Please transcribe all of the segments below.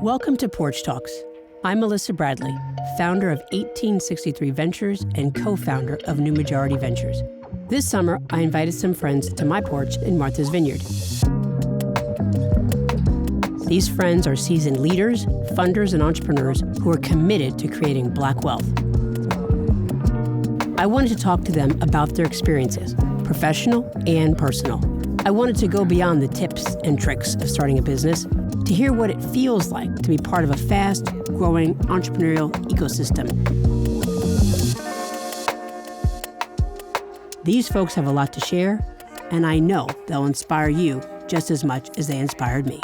Welcome to Porch Talks. I'm Melissa Bradley, founder of 1863 Ventures and co-founder of New Majority Ventures. This summer, I invited some friends to my porch in Martha's Vineyard. These friends are seasoned leaders, funders, and entrepreneurs who are committed to creating Black wealth. I wanted to talk to them about their experiences, professional and personal. I wanted to go beyond the tips and tricks of starting a business to hear what it feels like to be part of a fast-growing entrepreneurial ecosystem. These folks have a lot to share, and I know they'll inspire you just as much as they inspired me.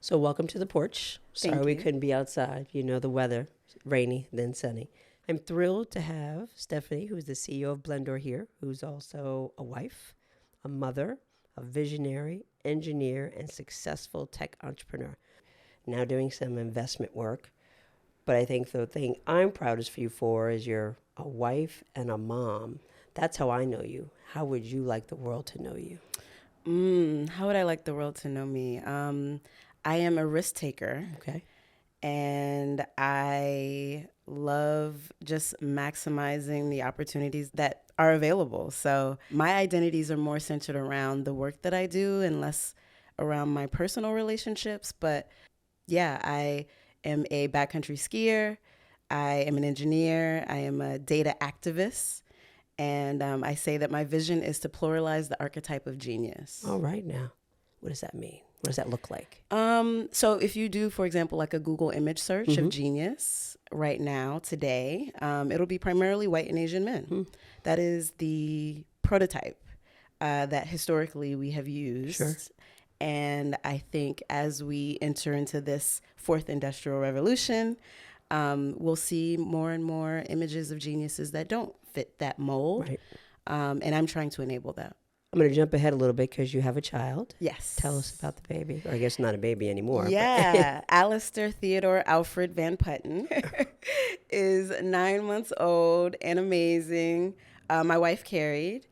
So welcome to the porch. Sorry we couldn't be outside. You know the weather, rainy, then sunny. I'm thrilled to have Stephanie, who's the CEO of Blendor here, who's also a wife, a mother, a visionary, engineer, and successful tech entrepreneur. Now doing some investment work. But I think the thing I'm proudest for you for is you're a wife and a mom. That's how I know you. How would you like the world to know you? How would I like the world to know me? I am a risk taker. Okay. And I love just maximizing the opportunities that are available. So my identities are more centered around the work that I do and less around my personal relationships. But yeah, I am a backcountry skier. I am an engineer. I am a data activist. And I say that my vision is to pluralize the archetype of genius. All right now. What does that mean? What does that look like? So if you do, for example, like a Google image search of genius right now, today, it'll be primarily white and Asian men. That is the prototype that historically we have used. Sure. And I think as we enter into this fourth industrial revolution, we'll see more and more images of geniuses that don't fit that mold. Right. And I'm trying to enable that. I'm going to jump ahead a little bit because you have a child. Yes. Tell us about the baby. Or I guess not a baby anymore. Yeah. Alistair Theodore Alfred VanPutten is 9 months old and amazing. My wife carried.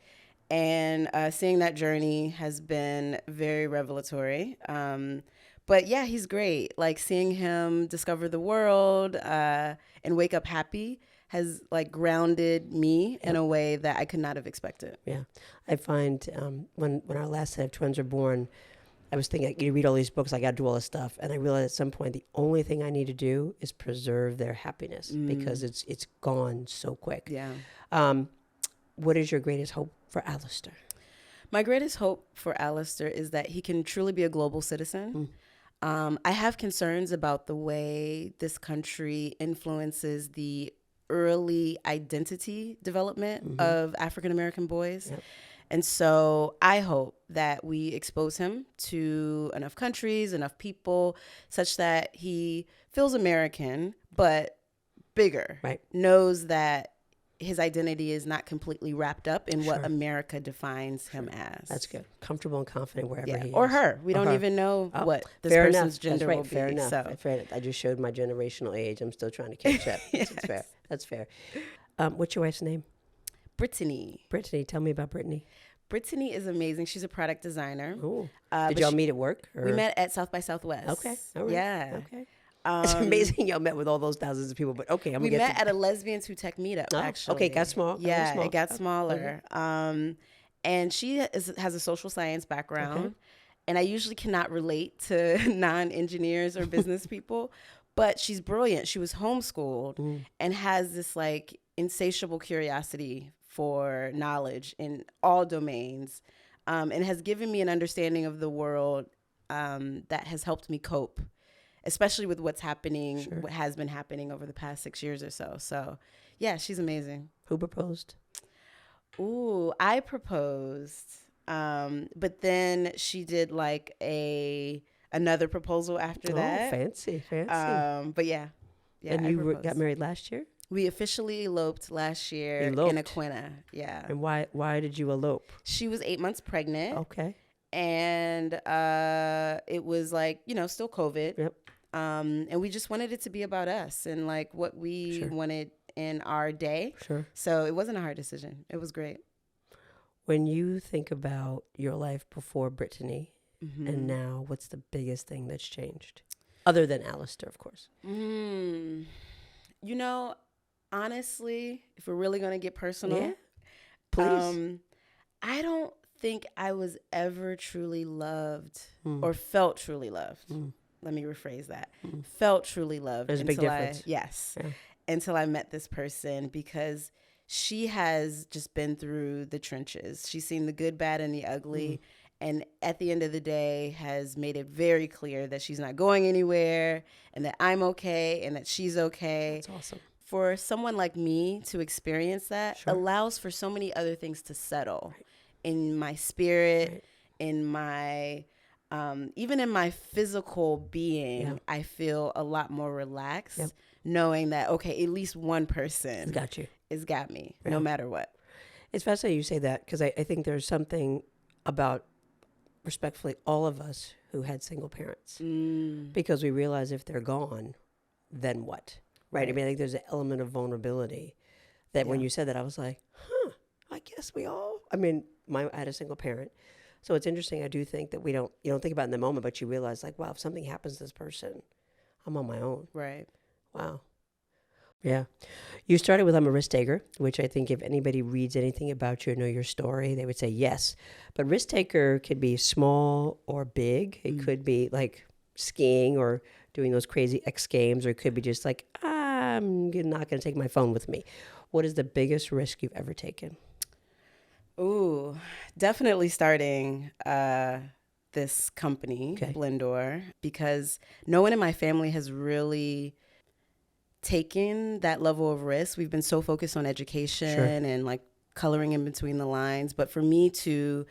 And seeing that journey has been very revelatory. But yeah, he's great. Like seeing him discover the world and wake up happy has like grounded me in a way that I could not have expected. Yeah. I find when our last set of twins were born, I was thinking, you read all these books, I got to do all this stuff. And I realized at some point, the only thing I need to do is preserve their happiness because it's gone so quick. Yeah. What is your greatest hope for Alistair? My greatest hope for Alistair is that he can truly be a global citizen. I have concerns about the way this country influences the early identity development of African-American boys. Yep. And so I hope that we expose him to enough countries, enough people, such that he feels American, but bigger, right. Knows that his identity is not completely wrapped up in what America defines him as. That's good. Comfortable and confident wherever he is. Or her. We don't even know what this person's gender will be. Fair enough. I just showed my generational age. I'm still trying to catch up. Yes. That's fair. What's your wife's name? Brittany. Brittany. Tell me about Brittany. Brittany is amazing. She's a product designer. Ooh. Did y'all meet at work? Or? We met at South by Southwest. Okay. All right. Yeah. Okay. It's amazing y'all met with all those thousands of people, but okay, I'm gonna get met at a Lesbians Who Tech meetup, actually. Okay, got small. Yeah, it got smaller. Okay. And she has a social science background, and I usually cannot relate to non-engineers or business people, but she's brilliant. She was homeschooled and has this like insatiable curiosity for knowledge in all domains, and has given me an understanding of the world that has helped me cope, especially with what's happening, what has been happening over the past 6 years or so. So, yeah, she's amazing. Who proposed? Ooh, I proposed, but then she did like another proposal after that. Fancy. But yeah. And you got married last year? We officially eloped last year in Aquinnah. Yeah. And why did you elope? She was 8 months pregnant. Okay. And it was like, still COVID. Yep. And we just wanted it to be about us and like what we wanted in our day. Sure. So it wasn't a hard decision. It was great. When you think about your life before Brittany Mm-hmm. and now, what's the biggest thing that's changed? Other than Alistair, of course. You know, honestly, if we're really going to get personal, Yeah, please. I don't think I was ever truly loved or felt truly loved. Let me rephrase that. Felt truly loved. There's a big difference. Yes. Yeah. Until I met this person, because she has just been through the trenches. She's seen the good, bad, and the ugly. And at the end of the day has made it very clear that she's not going anywhere and that I'm okay and that she's okay. That's awesome. For someone like me to experience that Sure. allows for so many other things to settle in my spirit, in my, even in my physical being. I feel a lot more relaxed knowing that, okay, at least one person got you. has got me no matter what. It's fascinating you say that, because I think there's something about, respectfully, all of us who had single parents, because we realize if they're gone, then what? Right? I mean, I think there's an element of vulnerability that when you said that, I was like, I guess we all, I mean, I had a single parent. So it's interesting. I do think that you don't think about it in the moment, but you realize, like, wow, if something happens to this person, I'm on my own. Right. Wow. Yeah. You started with I'm a risk taker, which I think if anybody reads anything about you and know your story, they would say yes. But risk taker could be small or big. It could be like skiing or doing those crazy X Games, or it could be just like, I'm not going to take my phone with me. What is the biggest risk you've ever taken? Ooh, definitely starting this company, Blendor, because no one in my family has really taken that level of risk. We've been so focused on education and like coloring in between the lines. But for me to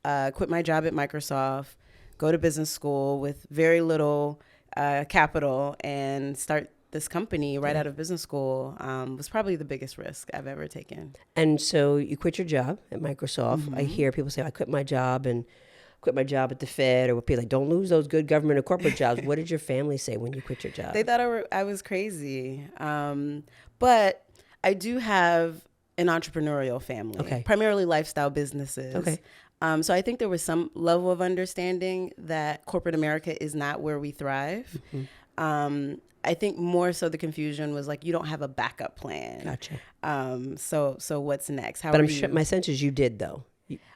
quit my job at Microsoft, go to business school with very little capital and start this company right out of business school was probably the biggest risk I've ever taken. And so you quit your job at Microsoft. I hear people say, I quit my job at the Fed, or people like, don't lose those good government or corporate jobs. What did your family say when you quit your job? They thought I was crazy. But I do have an entrepreneurial family, primarily lifestyle businesses. So I think there was some level of understanding that corporate America is not where we thrive. I think more so the confusion was like, you don't have a backup plan. Gotcha. So what's next? But I'm sure my sense is you did, though.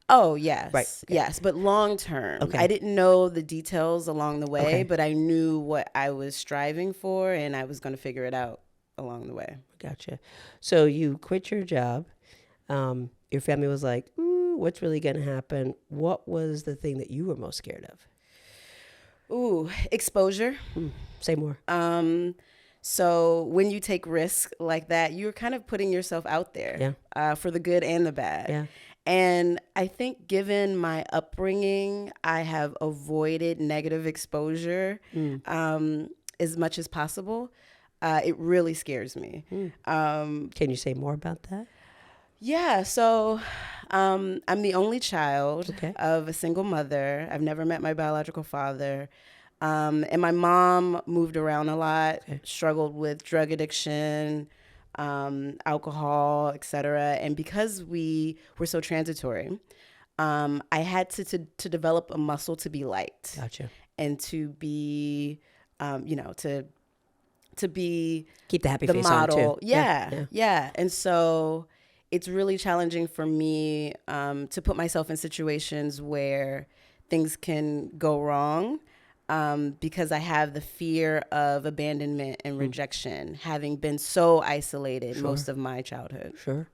Oh, yes. Right. Okay. Yes. But long term, I didn't know the details along the way, but I knew what I was striving for, and I was going to figure it out along the way. Gotcha. So you quit your job. Your family was like, ooh, what's really going to happen? What was the thing that you were most scared of? Ooh, exposure. Say more. So when you take risks like that, you're kind of putting yourself out there for the good and the bad. Yeah. And I think given my upbringing, I have avoided negative exposure as much as possible. It really scares me. Can you say more about that? Yeah. So I'm the only child of a single mother. I've never met my biological father. And my mom moved around a lot, struggled with drug addiction, alcohol, etc. And because we were so transitory, I had to develop a muscle to be liked. Gotcha. And to be, to be keep the happy the face model. on too. Yeah. And so it's really challenging for me to put myself in situations where things can go wrong. Because I have the fear of abandonment and rejection, having been so isolated most of my childhood. Sure.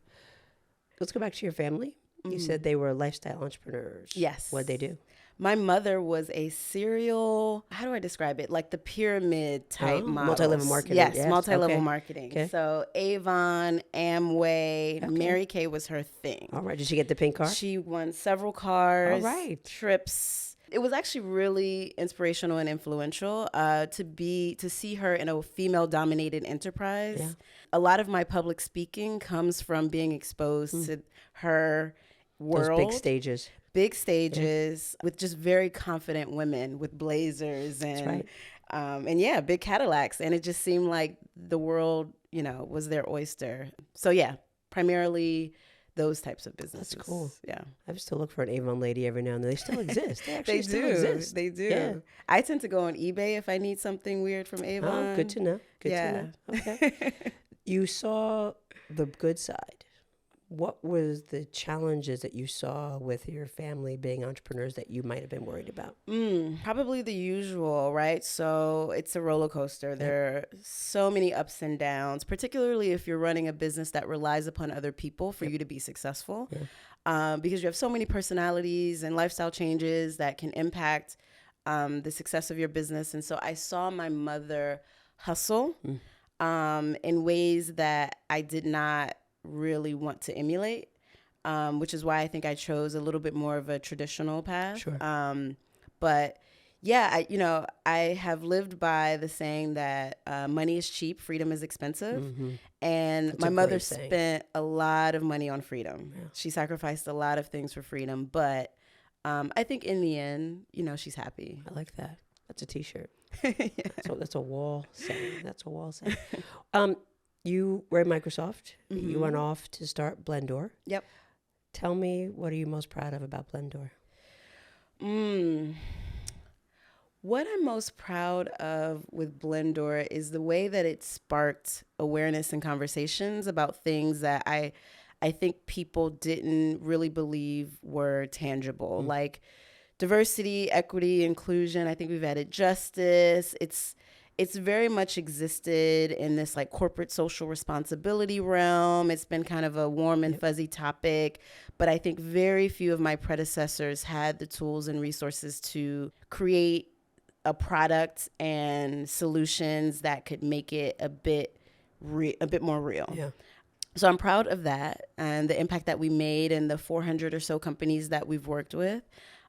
Let's go back to your family. You said they were lifestyle entrepreneurs. Yes. What'd they do? My mother was a serial, how do I describe it? Like the pyramid type model. Multi-level marketing. Yes, multi-level marketing. Okay. So Avon, Amway, Mary Kay was her thing. All right. Did she get the pink car? She won several cars. All right. Trips. It was actually really inspirational and influential to see her in a female-dominated enterprise. Yeah. A lot of my public speaking comes from being exposed to her world. Those big stages. With just very confident women with blazers and big Cadillacs. And it just seemed like the world, was their oyster. So yeah, primarily those types of businesses. That's cool. Yeah. I still look for an Avon lady every now and then. They still exist. They actually They still do. exist. They do. Yeah. I tend to go on eBay if I need something weird from Avon. Oh, good to know. Good to know. Okay. You saw the good side. What was the challenges that you saw with your family being entrepreneurs that you might have been worried about? Probably the usual, right? So it's a roller coaster. There are so many ups and downs, particularly if you're running a business that relies upon other people for you to be successful. Because you have so many personalities and lifestyle changes that can impact the success of your business. And so I saw my mother hustle in ways that I did not really want to emulate, which is why I think I chose a little bit more of a traditional path. Sure. But yeah, I have lived by the saying that money is cheap, freedom is expensive. And That's my a mother great saying. spent a lot of money on freedom. Yeah. She sacrificed a lot of things for freedom, but I think in the end, she's happy. I like that. That's a T-shirt. Yeah. That's a wall saying. That's a wall saying. You were at Microsoft. You went off to start Blendor. Yep. Tell me, what are you most proud of about Blendor? What I'm most proud of with Blendor is the way that it sparked awareness and conversations about things that I think people didn't really believe were tangible, like diversity, equity, inclusion. I think we've added justice. It's very much existed in this like corporate social responsibility realm. It's been kind of a warm and fuzzy topic, but I think very few of my predecessors had the tools and resources to create a product and solutions that could make it a bit more real. Yeah. So I'm proud of that and the impact that we made and the 400 or so companies that we've worked with.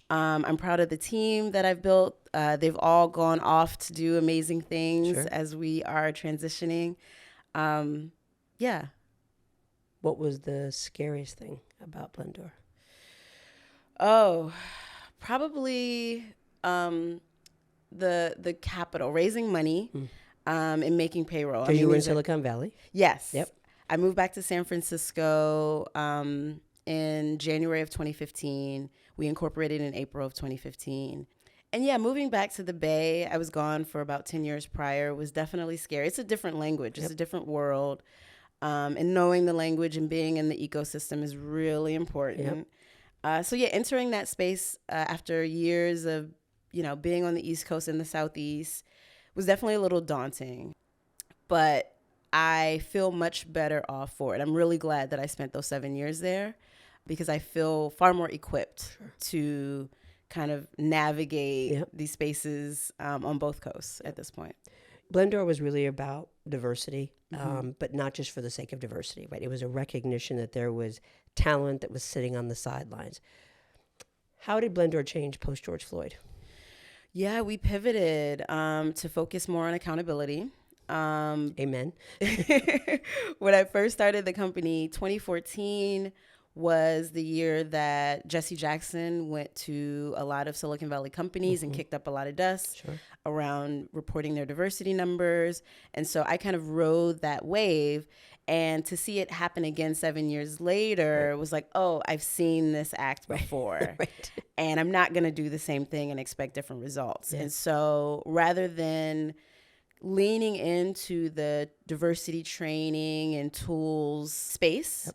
I'm proud of the team that I've built. They've all gone off to do amazing things as we are transitioning. Yeah. What was the scariest thing about Blendor? Oh, probably the capital, raising money and making payroll. Because you were in Silicon Valley? Yes. Yep. I moved back to San Francisco in January of 2015. We incorporated in April of 2015. And yeah, moving back to the Bay, I was gone for about 10 years prior, was definitely scary. It's a different language. It's a different world. And knowing the language and being in the ecosystem is really important. So yeah, entering that space after years of, being on the East Coast and the Southeast was definitely a little daunting. But I feel much better off for it. I'm really glad that I spent those 7 years there, because I feel far more equipped to kind of navigate these spaces on both coasts at this point. Blendor was really about diversity, but not just for the sake of diversity, right? It was a recognition that there was talent that was sitting on the sidelines. How did Blendor change post George Floyd? Yeah, we pivoted to focus more on accountability. Amen. When I first started the company, 2014 was the year that Jesse Jackson went to a lot of Silicon Valley companies and kicked up a lot of dust around reporting their diversity numbers. And so I kind of rode that wave. And to see it happen again 7 years later was like, oh, I've seen this act before. And I'm not going to do the same thing and expect different results. And so rather than leaning into the diversity training and tools space,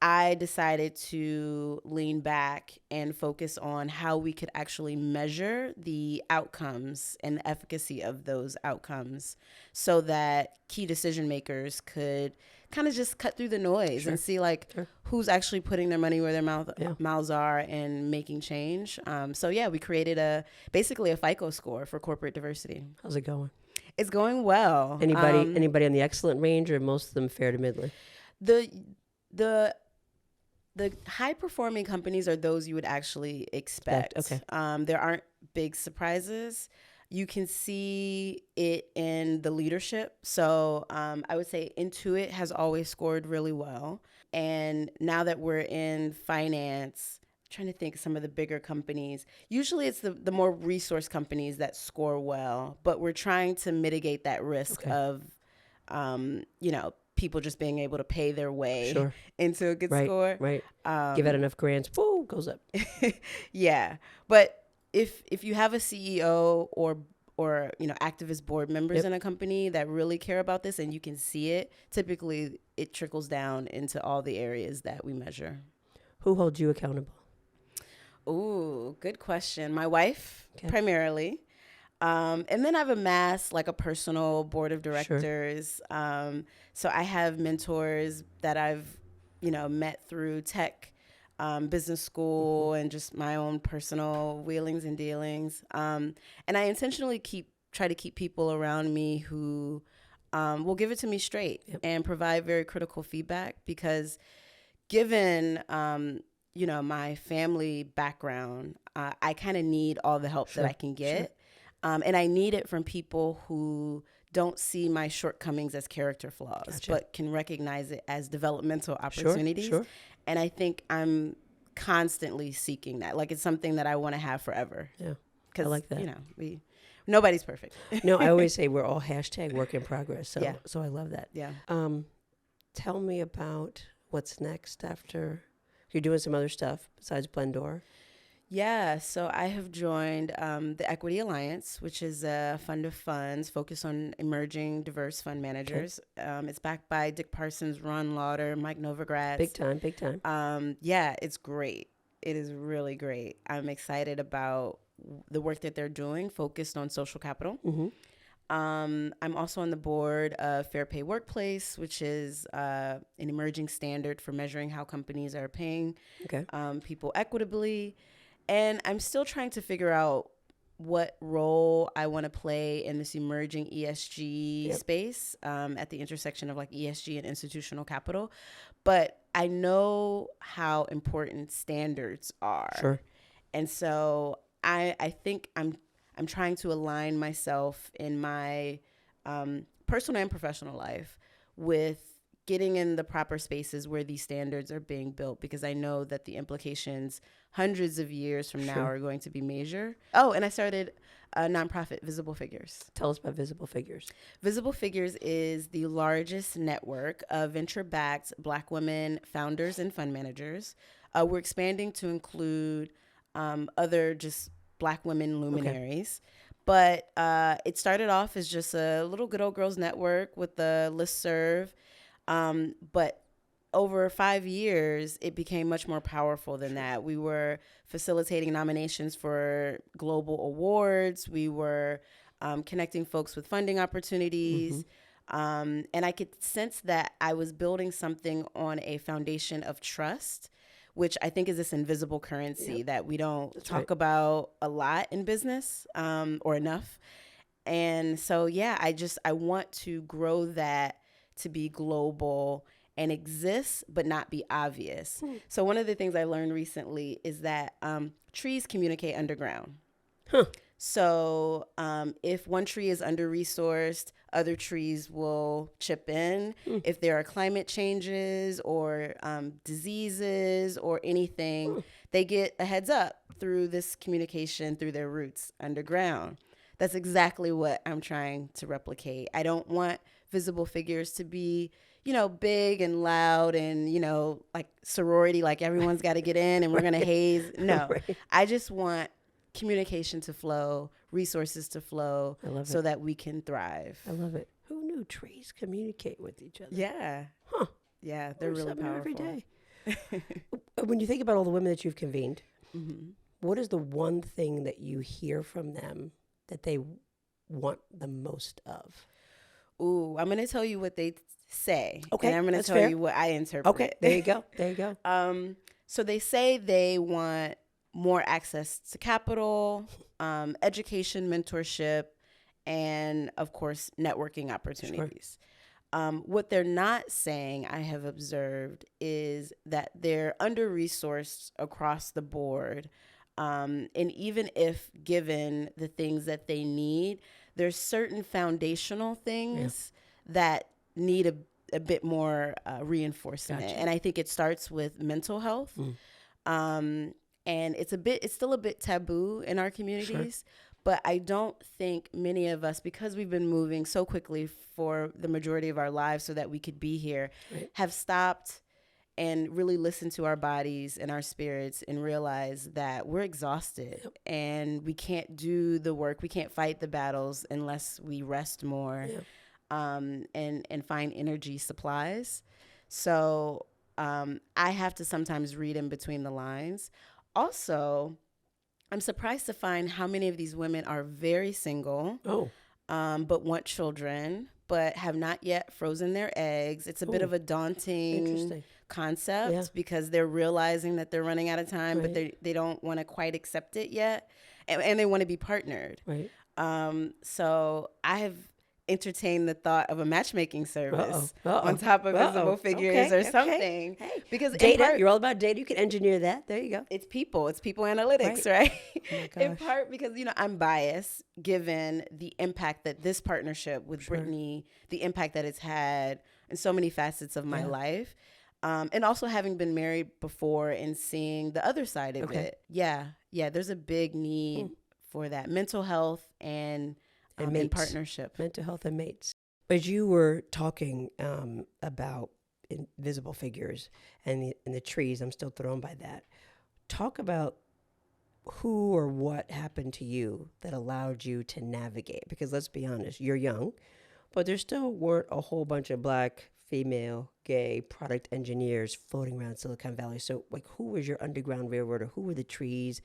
I decided to lean back and focus on how we could actually measure the outcomes and the efficacy of those outcomes so that key decision makers could kind of just cut through the noise and see who's actually putting their money where their mouths are and making change. So yeah, we created basically a FICO score for corporate diversity. How's it going? It's going well. Anybody on the excellent range, or most of them fair to middling? The high-performing companies are those you would actually expect. Okay. There aren't big surprises. You can see it in the leadership. So I would say Intuit has always scored really well. And now that we're in finance, I'm trying to think of some of the bigger companies. Usually it's the more resource companies that score well, but we're trying to mitigate that risk of, people just being able to pay their way Sure. into a good Right, score. right. Give it enough grants, woo, goes up. Yeah. But if you have a CEO or activist board members in a company that really care about this and you can see it, typically it trickles down into all the areas that we measure. Who holds you accountable? Ooh, good question. My wife, primarily. And then I've amassed like a personal board of directors. Sure. So I have mentors that I've, met through tech, business school, and just my own personal wheelings and dealings. And I intentionally try to keep people around me who will give it to me straight and provide very critical feedback, because given my family background, I kind of need all the help that I can get. Sure. And I need it from people who don't see my shortcomings as character flaws, but can recognize it as developmental opportunities. Sure. And I think I'm constantly seeking that. Like, it's something that I want to have forever. Yeah, I like that. Nobody's perfect. No, I always say we're all #work in progress. So I love that. Yeah. Tell me about what's next after you're doing some other stuff besides Blendor. Yeah, so I have joined the Equity Alliance, which is a fund of funds focused on emerging diverse fund managers. Okay. It's backed by Dick Parsons, Ron Lauder, Mike Novogratz. Big time. Yeah, it's great. It is really great. I'm excited about the work that they're doing, focused on social capital. Mm-hmm. I'm also on the board of Fair Pay Workplace, which is an emerging standard for measuring how companies are paying people equitably. And I'm still trying to figure out what role I want to play in this emerging ESG space at the intersection of like ESG and institutional capital. But I know how important standards are. Sure. And so I think I'm trying to align myself in my personal and professional life with getting in the proper spaces where these standards are being built, because I know that the implications hundreds of years from now are going to be major. Oh, and I started a nonprofit, Visible Figures. Tell us about Visible Figures. Visible Figures is the largest network of venture-backed Black women founders and fund managers. We're expanding to include other just Black women luminaries. Okay. But it started off as just a little good old girls network with a listserv. But over 5 years, it became much more powerful than that. We were facilitating nominations for global awards. We were connecting folks with funding opportunities. Mm-hmm. And I could sense that I was building something on a foundation of trust, which I think is this invisible currency that we don't talk about a lot in business or enough. And so, I want to grow that to be global and exist, but not be obvious. So one of the things I learned recently is that trees communicate underground. So if one tree is under-resourced, other trees will chip in. If there are climate changes or diseases or anything, they get a heads up through this communication through their roots underground. That's exactly what I'm trying to replicate. I don't want Visible Figures to be, big and loud and, like sorority, like everyone's got to get in and we're going to haze. No, I just want communication to flow, resources to flow so that we can thrive. I love it. Who knew trees communicate with each other? Yeah. Huh. Yeah, they're really powerful. Every day. When you think about all the women that you've convened, what is the one thing that you hear from them that they want the most of? Ooh, I'm going to tell you what they say. Okay, and I'm going to tell you what I interpret. Okay, there you go. So they say they want more access to capital, education, mentorship, and of course, networking opportunities. Sure. What they're not saying, I have observed, is that they're under-resourced across the board. And even if given the things that they need, there's certain foundational things that need a bit more reinforcement. Gotcha. And I think it starts with mental health. And it's still a bit taboo in our communities, But I don't think many of us, because we've been moving so quickly for the majority of our lives so that we could be here, have stopped and really listen to our bodies and our spirits and realize that we're exhausted and we can't do the work. We can't fight the battles unless we rest more and find energy supplies. So I have to sometimes read in between the lines. Also, I'm surprised to find how many of these women are very single, but want children, but have not yet frozen their eggs. It's a bit of a daunting concept because they're realizing that they're running out of time, but they don't want to quite accept it yet, and they want to be partnered. So I have entertain the thought of a matchmaking service on top of visible figures or something. Hey, because data, you're all about data. You can engineer that. There you go. It's people analytics, right? In part because, I'm biased given the impact that this partnership with Brittany, the impact that it's had in so many facets of my life. And also having been married before and seeing the other side of it. Yeah, there's a big need for that mental health and partnership. Mental health and mates. But you were talking about invisible figures and the trees. I'm still thrown by that. Talk about who or what happened to you that allowed you to navigate. Because let's be honest, you're young, but there still weren't a whole bunch of Black, female, gay product engineers floating around Silicon Valley. So like, who was your underground railroad, or who were the trees,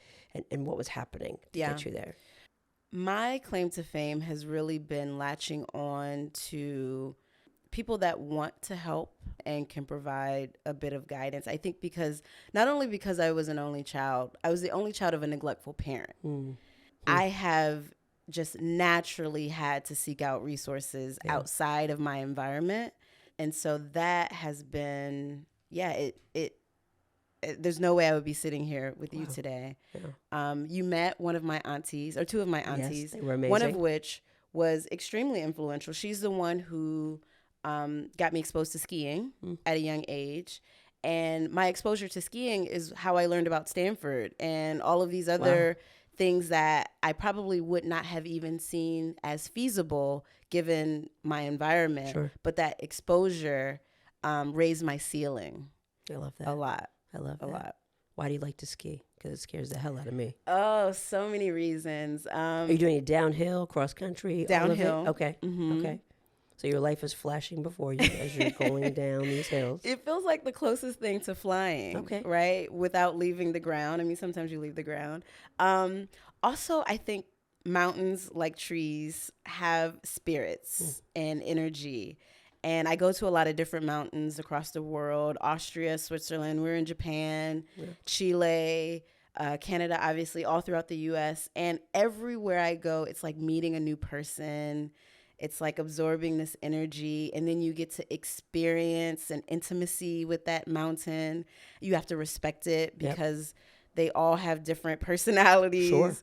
and what was happening to get you there? My claim to fame has really been latching on to people that want to help and can provide a bit of guidance. I think not only because I was an only child, I was the only child of a neglectful parent. I have just naturally had to seek out resources outside of my environment. And so that has been, there's no way I would be sitting here with you today. You met one of my aunties, or two of my aunties. Yes, they were amazing. One of which was extremely influential. She's the one who got me exposed to skiing at a young age. And my exposure to skiing is how I learned about Stanford and all of these other things that I probably would not have even seen as feasible given my environment. But that exposure raised my ceiling. I love that. A lot. I love that. A lot. Why do you like to ski? Because it scares the hell out of me. Oh, so many reasons. Are you doing it downhill, cross country? Downhill. Okay. Okay. So your life is flashing before you as you're going down these hills. It feels like the closest thing to flying, right? Without leaving the ground. I mean, sometimes you leave the ground. Also, I think mountains, like trees, have spirits and energy. And I go to a lot of different mountains across the world: Austria, Switzerland, we're in Japan, Chile, Canada, obviously, all throughout the US. And everywhere I go, it's like meeting a new person. It's like absorbing this energy. And then you get to experience an intimacy with that mountain. You have to respect it because they all have different personalities.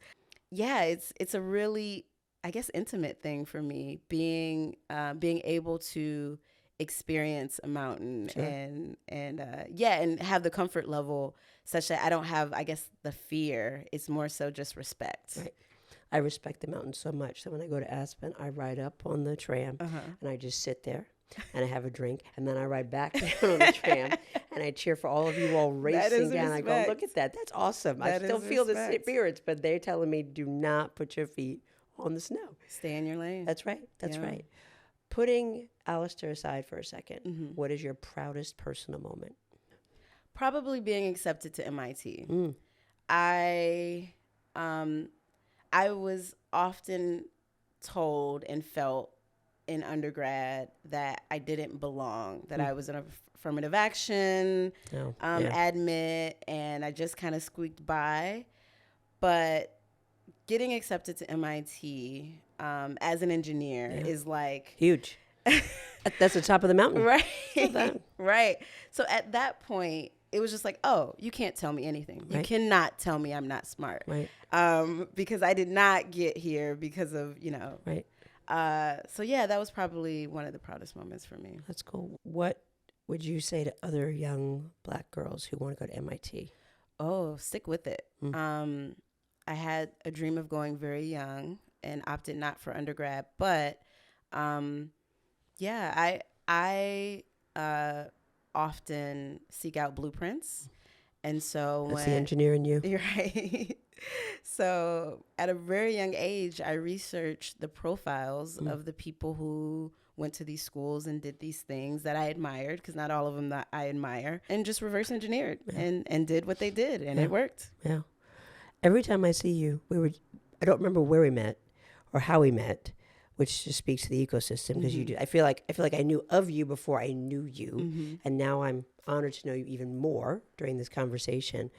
Yeah, it's a really, I guess, intimate thing for me, being able to experience a mountain and have the comfort level such that I don't have, I guess, the fear. It's more so just respect. Right. I respect the mountains so much that when I go to Aspen, I ride up on the tram and I just sit there and I have a drink, and then I ride back down on the tram and I cheer for all of you all racing down. I go, look at that. That's awesome. I still feel the spirits, but they're telling me, do not put your feet on the snow. Stay in your lane. That's right. That's right. Putting Alistair aside for a second, what is your proudest personal moment? Probably being accepted to MIT. I was often told and felt in undergrad that I didn't belong, that I was an affirmative action admit, and I just kind of squeaked by. But getting accepted to MIT as an engineer is like huge. That's the top of the mountain. Right. Right. So at that point, it was just like, oh, you can't tell me anything. You cannot tell me I'm not smart. Right. Because I did not get here because of, Right. So yeah, that was probably one of the proudest moments for me. That's cool. What would you say to other young Black girls who want to go to MIT? Oh, stick with it. I had a dream of going very young and opted not for undergrad. But yeah, I often seek out blueprints. And so that's the engineer in you. You're right. So at a very young age, I researched the profiles of the people who went to these schools and did these things that I admired, because not all of them that I admire, and just reverse engineered and did what they did, and it worked. Yeah. Every time I see you, I don't remember where we met or how we met, which just speaks to the ecosystem, because you do. I feel like I knew of you before I knew you, and now I'm honored to know you even more during this conversation.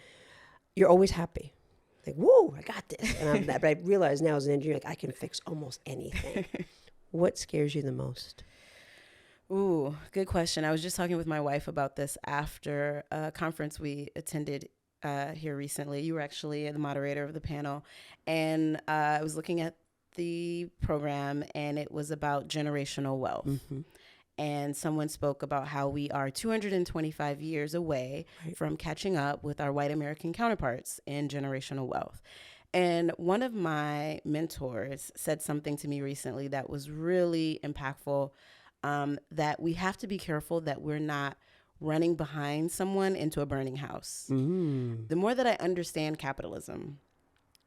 You're always happy, like, whoa, I got this. And but I realize now as an engineer, like, I can fix almost anything. What scares you the most? Ooh, good question. I was just talking with my wife about this after a conference we attended here recently. You were actually the moderator of the panel, and I was looking at the program, and it was about generational wealth. And someone spoke about how we are 225 years away from catching up with our white American counterparts in generational wealth. And one of my mentors said something to me recently that was really impactful, that we have to be careful that we're not running behind someone into a burning house. The more that I understand capitalism,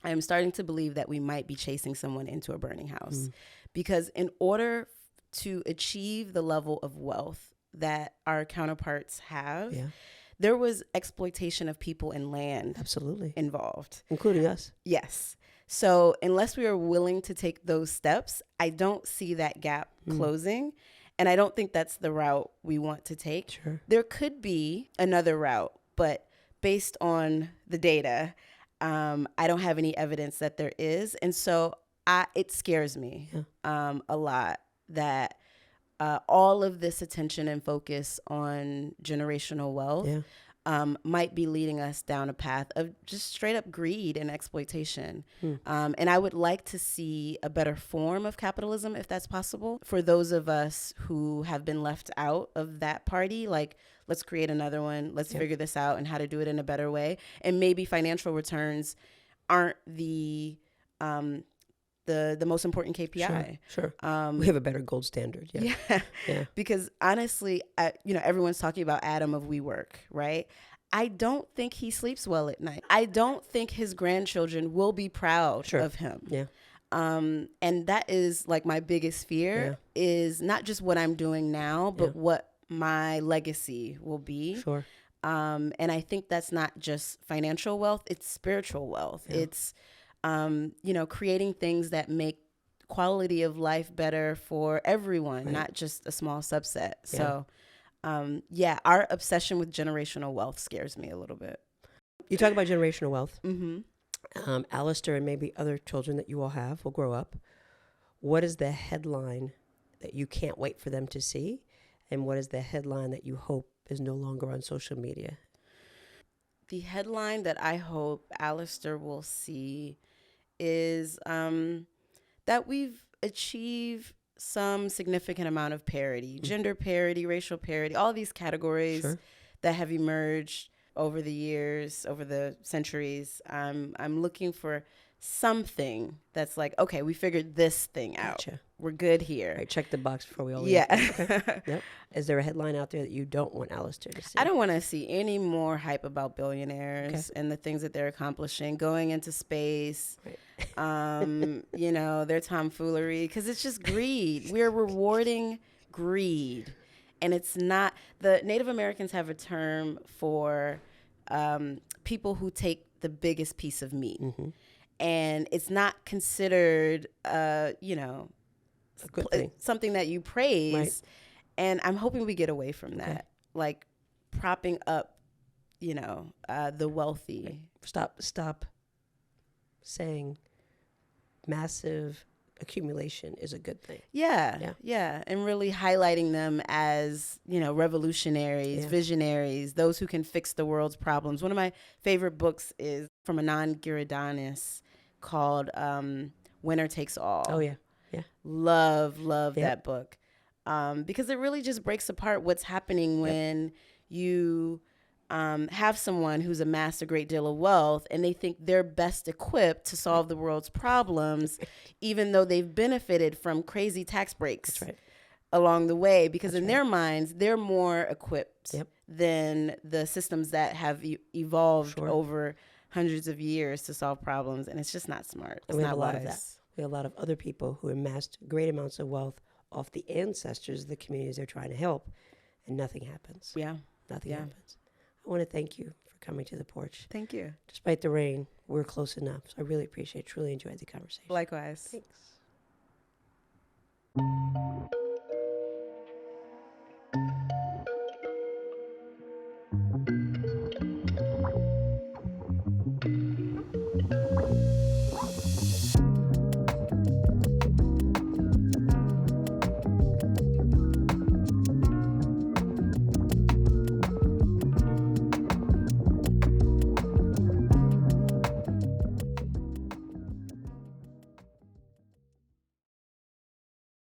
I am starting to believe that we might be chasing someone into a burning house, because in order to achieve the level of wealth that our counterparts have, there was exploitation of people and land involved. Including us. Yes. So unless we are willing to take those steps, I don't see that gap closing. And I don't think that's the route we want to take. Sure. There could be another route, but based on the data, I don't have any evidence that there is. And so it scares me a lot that all of this attention and focus on generational wealth might be leading us down a path of just straight up greed and exploitation. And I would like to see a better form of capitalism, if that's possible, for those of us who have been left out of that party. Like, let's create another one. Let's figure this out and how to do it in a better way. And maybe financial returns aren't the most important KPI. Sure. We have a better gold standard. Yeah. Because honestly, everyone's talking about Adam of WeWork, right? I don't think he sleeps well at night. I don't think his grandchildren will be proud of him. Yeah. And that is like my biggest fear, is not just what I'm doing now, but what my legacy will be. Sure. And I think that's not just financial wealth, it's spiritual wealth. It's creating things that make quality of life better for everyone, not just a small subset. So, our obsession with generational wealth scares me a little bit. You talk about generational wealth. Alistair and maybe other children that you all have will grow up. What is the headline that you can't wait for them to see? And what is the headline that you hope is no longer on social media? The headline that I hope Alistair will see is that we've achieved some significant amount of parity, gender parity, racial parity, all these categories that have emerged over the years, over the centuries. I'm looking for something that's like, okay, we figured this thing out. Gotcha. We're good here. Right, check the box before we all leave. Okay. Yep. Is there a headline out there that you don't want Alistair to see? I don't want to see any more hype about billionaires and the things that they're accomplishing, going into space, their tomfoolery, because it's just greed. We're rewarding greed. And it's not, the Native Americans have a term for people who take the biggest piece of meat. And it's not considered, something that you praise. Right. And I'm hoping we get away from that, like propping up, the wealthy. Right. Stop saying massive accumulation is a good thing. Yeah. And really highlighting them as, revolutionaries, visionaries, those who can fix the world's problems. One of my favorite books is from Anand Giridharadas called Winner Takes All. Oh, yeah. Love that book. Because it really just breaks apart what's happening when you have someone who's amassed a great deal of wealth and they think they're best equipped to solve the world's problems, even though they've benefited from crazy tax breaks along the way, because in their minds, they're more equipped than the systems that have evolved over hundreds of years to solve problems. And it's just not smart. It's not wise. Of that. We have a lot of other people who amassed great amounts of wealth off the ancestors of the communities they're trying to help, and nothing happens. Nothing happens. I want to thank you for coming to the porch. Thank you. Despite the rain, we're close enough. So I really appreciate it. Truly enjoyed the conversation. Likewise. Thanks.